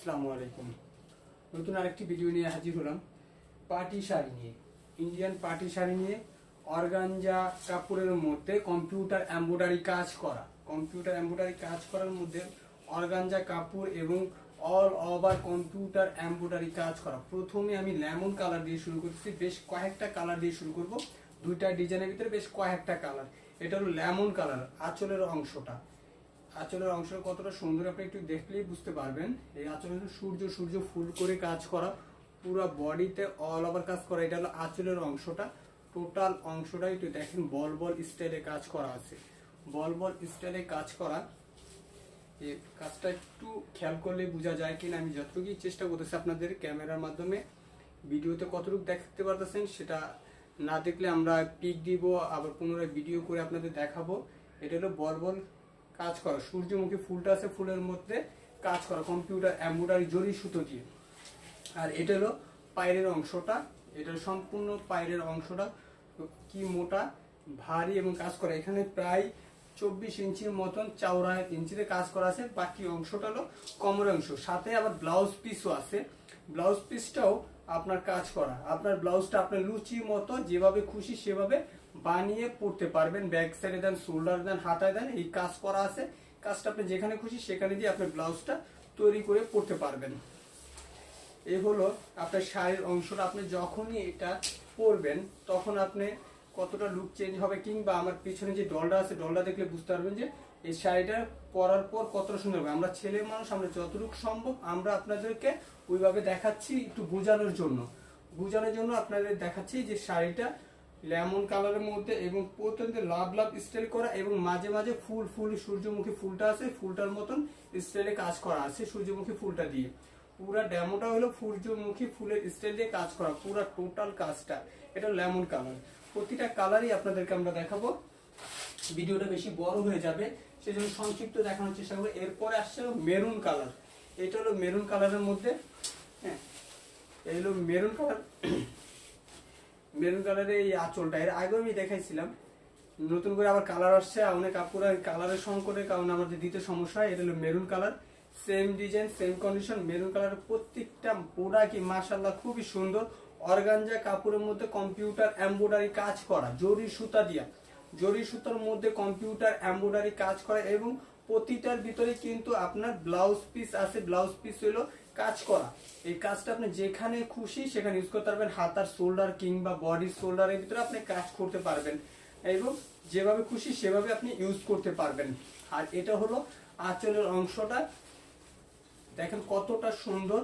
আসসালামু আলাইকুম। নতুন আরেকটি ভিডিও নিয়ে হাজির হলাম পার্টি শাড়ি নিয়ে। ইন্ডিয়ান পার্টি শাড়ি নিয়ে অর্গানজা কাপড়ের মধ্যে কম্পিউটার এমব্রয়ডারি কাজ করার মধ্যে অর্গানজা কাপড় এবং অল ওভার কম্পিউটার এমব্রয়ডারি কাজ করা। প্রথমে আমি লেমন কালার দিয়ে শুরু করছি, বেশ কয়েকটা কালার দিয়ে শুরু করব। দুইটা ডিজাইনের ভিতরে বেশ কয়েকটা কালার। এটা হলো লেমন কালার। আঁচলের অংশটা কতটা সুন্দর আপনি একটু দেখলেই বুঝতে পারবেন। এই আঁচলের সূর্য ফুল করে কাজ করা, পুরো বডিতে অল ওভার কাজ করা। এটা হলো আঁচলের অংশটা। টোটাল অংশটা একটু দেখেন, বল স্টাইলে কাজ করা আছে। বল স্টাইলে কাজ করা, এই কাজটা একটু খেয়াল করলে বোঝা যায় কিনা। আমি যতটুকু চেষ্টা করতেছি আপনাদের ক্যামেরার মাধ্যমে, ভিডিওতে কতটুকু দেখতে পারতেছেন সেটা না দেখলে আমরা পিক দিব, আবার পুনরায় ভিডিও করে আপনাদের দেখাবো। এটা হলো বল কাজ করা, সূর্যমুখী ফুলটা আছে, ফুলের মধ্যে কাজ করা কম্পিউটার এমব্রয়ডারি জরি সুতো দিয়ে। আর এটা হলো পায়ের অংশটা। এটা সম্পূর্ণ পায়ের অংশটা কি মোটা ভারী এবং কাজ করা। এখানে প্রায় 24 ইঞ্চির মতন চওড়া ইঞ্চিতে কাজ করা আছে। বাকি অংশটা হলো কোমরের অংশ, সাথে আবার ব্লাউজ পিসও আছে। ব্লাউজ পিসটাও আপনার কাজ করা। আপনার ব্লাউজটা আপনার লুচি মতো যেভাবে খুশি সেভাবে বানিয়ে পড়তে পারবেন। ব্যাক সাইডে দেন, শোল্ডার দেন, হাতায় দেন, এই কাজ করা আছে। কাজটা আপনি যেখানে খুশি সেখানে দিয়ে আপনার ব্লাউজটা তৈরি করে পড়তে পারবেন। এই হলো আপনার শাড়ির অংশটা। আপনি যখনই এটা পরবেন তখন আপনি কতটা লুক চেঞ্জ হবে, কিংবা আমার পিছনে যে ডলটা আছে, ডলটা দেখলে বুঝতে পারবেন যে এই শাড়িটা পরার পর কতটা সুন্দর হবে। আমরা ছেলে মানুষ, আমরা যতটুকু সম্ভব আমরা আপনাদেরকে ওইভাবে দেখাচ্ছি, একটু বোঝানোর জন্য আপনাদের দেখাচ্ছি যে শাড়িটা লেমন কালারের মধ্যে এবং প্রত্যন্ত লাভ স্টাইল করা, এবং মাঝে মাঝে ফুল সূর্যমুখী ফুলটা আছে, ফুলটার মতন স্টাইলে কাজ করা আছে সূর্যমুখী ফুলটা দিয়ে। পুরা ডেমোটা হলো সূর্যমুখী ফুলের স্টাইল দিয়ে কাজ করা, পুরা টোটাল কাজটা। এটা লেমন কালার। প্রতিটা কালারই আপনাদেরকে আমরা দেখাবো, ভিডিওটা বেশি বড় হয়ে যাবে, সেজন্য সংক্ষিপ্ত দেখানোর চেষ্টা করবো। এরপরে আসছে মেরুন কালার। এটা হলো মেরুন কালারের মধ্যে, হ্যাঁ এই হলো মেরুন কালার। মেরুন কালারের এই আঁচলটা এর আগেও আমি দেখাইছিলাম, নতুন করে আবার কালার আসছে। অনেক আপুরা কালারের সংকটের কারণে আমাদের দিতে সমস্যা হয়। এটা হলো maroon colour, same design same condition. Maroon কালারের প্রত্যেকটা প্রোডাক্টই মাশাআল্লাহ খুবই সুন্দর। অর্গানজা কাপড়ের মধ্যে কম্পিউটার এমব্রয়ডারি কাজ করা, জরি সুতা দিয়া, জরি সুতার মধ্যে কম্পিউটার এমব্রয়ডারি কাজ করা, এবং প্রতিটার ভিতরে কিন্তু আপনার ব্লাউজ পিস আছে। ব্লাউজ পিস হলো কাজ করা। এই কাজটা আপনি যেখানে খুশি সেখানে ইউজ করতে পারবেন। হাতার শোল্ডার কিংবা বডির শোল্ডারের ভিতরে আপনি কাজ করতে পারবেন, এবং যেভাবে খুশি সেভাবে আপনি ইউজ করতে পারবেন। আর এটা হলো আঁচলের অংশটা। দেখেন কতটা সুন্দর,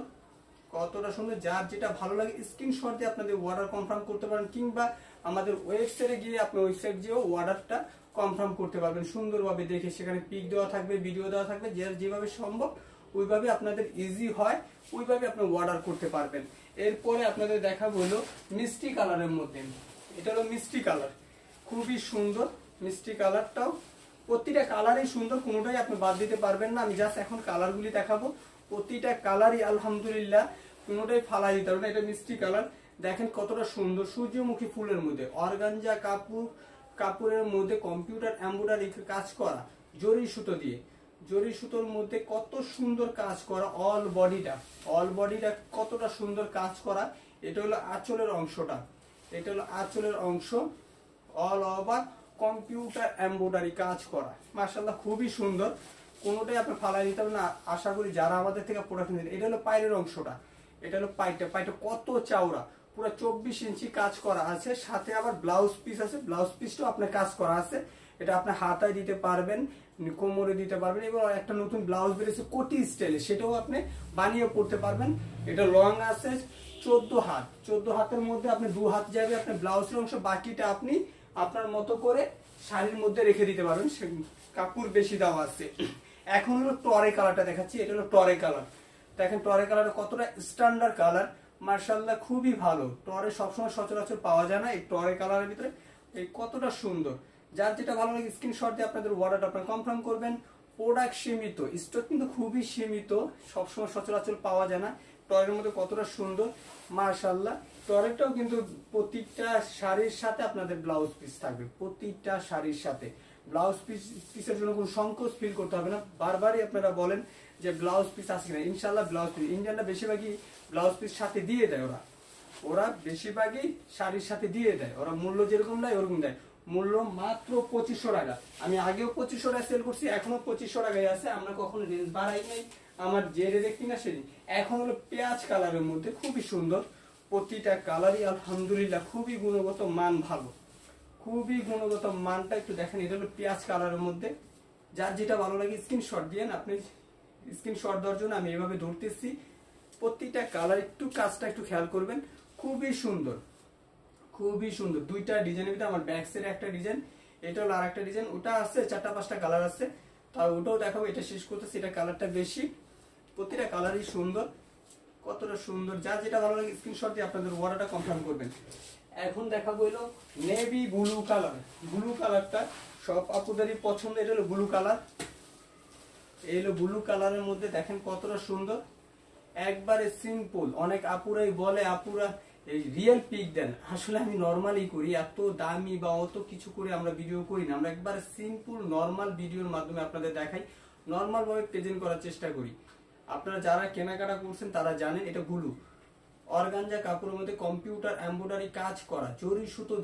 যার যেটা ভালো লাগে স্ক্রিনশট দিয়ে আপনাদের অর্ডার কনফার্ম করতে পারেন, কিংবা আমাদের ওয়েবসাইটে গিয়ে আপনি ওয়েবসাইট দিয়েও অর্ডারটা কনফার্ম করতে পারবেন সুন্দরভাবে দেখে। সেখানে পিক দেওয়া থাকবে, ভিডিও দেওয়া থাকবে, যেভাবে সম্ভব ওইভাবে আপনাদের ইজি হয় ওইভাবে আপনি অর্ডার করতে পারবেন। এরপরে আপনাদের দেখাবো হলো মিষ্টি কালারের মধ্যে। এটা হলো মিষ্টি কালার, খুবই সুন্দর মিষ্টি কালারটাও। প্রতিটা কালারই সুন্দর, কোনোটাই আপনি বাদ দিতে পারবেন না। আমি জাস্ট এখন কালারগুলি দেখাবো, প্রতিটা কালারই আলহামদুলিল্লাহ কোনোটাই ফালাই দিতে পারবেন না। এটা মিষ্টি কালার, দেখেন কতটা সুন্দর। সূর্যমুখী ফুলের মধ্যে অর্গানজা কাপড়ের মধ্যে কম্পিউটার এমব্রয়ডারি কাজ করা, জরি সুতো দিয়ে, জরি সুতোর মধ্যে কত সুন্দর কাজ করা। অল বডিটা কতটা সুন্দর কাজ করা। এটা হলো আঁচলের অংশটা, এটা হলো আঁচলের অংশ। অল ওভার কম্পিউটার এমব্রয়ডারি কাজ করা, মাশাআল্লাহ খুবই সুন্দর। কোনোটাই আপনি ফালাই দিতে হবে না, আশা করি যারা আমাদের থেকে প্রোডাক্ট নিন। এটা হলো পায়ের অংশটা, এটা হলো পাইটা কত চওড়া, পুরো 24 ইঞ্চি কাজ করা আছে। সাথে আবার ব্লাউজ পিস আছে, ব্লাউজ পিসটাও আপনার কাজ করা আছে। এটা আপনি হাতায় দিতে পারবেন, কোমরে দিতে পারবেন, এবং একটা নতুন ব্লাউজ বেরিয়েছে কোটি স্টাইলে, সেটাও আপনি বানিয়ে পড়তে পারবেন। এটা লং আছে 14 হাত, 14 হাতের মধ্যে আপনি 2 হাত যাবে আপনার ব্লাউজের অংশ, বাকিটা আপনি আপনার মতো করে শাড়ির মধ্যে রেখে দিতে পারবেন। কাপড় বেশি দেওয়া আছে। এখন হলো টরে কালারটা দেখাচ্ছি। এটা হলো টরে কালার। দেখেন টরে কালারটা কতটা স্ট্যান্ডার্ড কালার, মাশাআল্লাহ খুবই ভালো। টরে সবসময় সচরাচর পাওয়া যায় না, এই টরে কালারের ভিতরে এই কতটা সুন্দর। যার যেটা ভালো লাগে স্ক্রিনশট দিয়ে আপনাদের অর্ডারটা আপনারা কনফার্ম করবেন। প্রোডাক্ট সীমিত, স্টক কিন্তু খুবই সীমিত, সবসময় সচরাচর পাওয়া যায় না। টরের মধ্যে কতটা সুন্দর মাশাআল্লাহ। টরেরটাও কিন্তু প্রতিটা শাড়ির সাথে আপনাদের ব্লাউজ পিস থাকবে, প্রতিটা শাড়ির সাথে ব্লাউজ পিসের জন্য কোনো সংকোচ ফিল করতে হবে না। বারবারই আপনারা বলেন যে ব্লাউজ পিস আছে কিনা, ইনশাল্লাহ ব্লাউজ পিস ইন্ডিয়ানরা বেশিরভাগই ব্লাউজ পিস সাথে দিয়ে দেয়। ওরা বেশিরভাগই শাড়ির সাথে দিয়ে দেয়, ওরা মূল্য যেরকম দেয় ওরকম দেয়। মূল্য মাত্র 2500 টাকা। আমি আগেও 2500 টাকা সেল করছি, এখনো 2500 টাকায় আছে, আমরা কখনো রেঞ্জ বাড়াই নাই। আমার যে রেটে কিনা সেদিন। এখন হলো পেঁয়াজ কালারের মধ্যে খুবই সুন্দর, প্রতিটা কালারই আলহামদুলিল্লাহ খুবই গুণগত মান ভালো, খুবই গুণগত মানটা একটু দেখেন। এটা হলো পেঁয়াজ কালারের মধ্যে, যার যেটা ভালো লাগে স্ক্রিনশট দিয়েন। আপনি স্ক্রিনশট দেওয়ার জন্য আমি এভাবে ধরতেছি। প্রতিটা কালার একটু কাজটা একটু খেয়াল করবেন, খুবই সুন্দর, খুবই সুন্দর। দুইটা ডিজাইনের ভিতরে আমার ব্যাক সাইডে একটা ডিজাইন, এটা হলো আর একটা ডিজাইন। ওটা আছে 4-5টা কালার আছে, তাও ওটাও দেখাবো। এটা শেষ করতেছি, এটা কালারটা বেশি। প্রতিটা কালারই সুন্দর, কতটা সুন্দর। যা যেটা ভালো লাগে স্ক্রিনশট দিয়ে আপনাদের অর্ডারটা কনফার্ম করবেন। এখন দেখাবো হলো নেভি ব্লু কালার। ব্লু কালারটা সব আপুদেরই পছন্দ। এটা হলো ব্লু কালার, এই হলো ব্লু কালারের মধ্যে দেখেন কতটা সুন্দর, একবারে সিম্পল। অনেক আপুরাই বলে আপুরা এই রিয়েল পিক দেন, আসলে আমি নর্মালি করি, এত দামি বা অত কিছু করে আমরা ভিডিও করি না। আমরা একবারে সিম্পল নর্মাল ভিডিওর মাধ্যমে আপনাদের দেখাই, নর্মাল ভাবে প্রেজেন্ট করার চেষ্টা করি। আপনারা যারা কেনাকাটা করছেন তারা জানেন এটা ব্লু অর্গানজা কাপড়ের মধ্যে কম্পিউটার এমব্রয়ডারি কাজ করা, জরি সুতো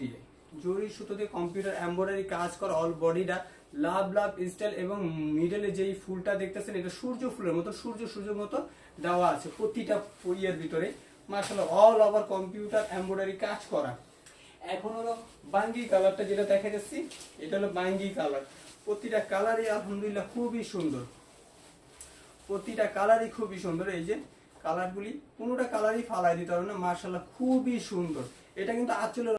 দিয়ে কম্পিউটার এমব্রয়ডারি কাজ করা। অল বডিটা লাভ স্টাইল এবং মিডলে যেই ফুলটা দেখতেছেন এটা সূর্য ফুলের মতো, সূর্যের মতো দেওয়া আছে প্রতিটা ইয়ের ভিতরে। মাশাআল্লাহ অল ওভার কম্পিউটার এমব্রয়ডারি কাজ করা। এখন হলো বাঙ্গি কালারটা যেটা দেখা যাচ্ছে, এটা হলো বাঙ্গি কালার। প্রতিটা কালারই আলহামদুলিল্লাহ খুবই সুন্দর, প্রতিটা কালারই খুবই সুন্দর। এই যে কালারগুলি কোনোটা কালারই ফালাই দিতে পারবে না, মাশাআল্লাহ খুবই সুন্দর। এটা কিন্তু আঁচলের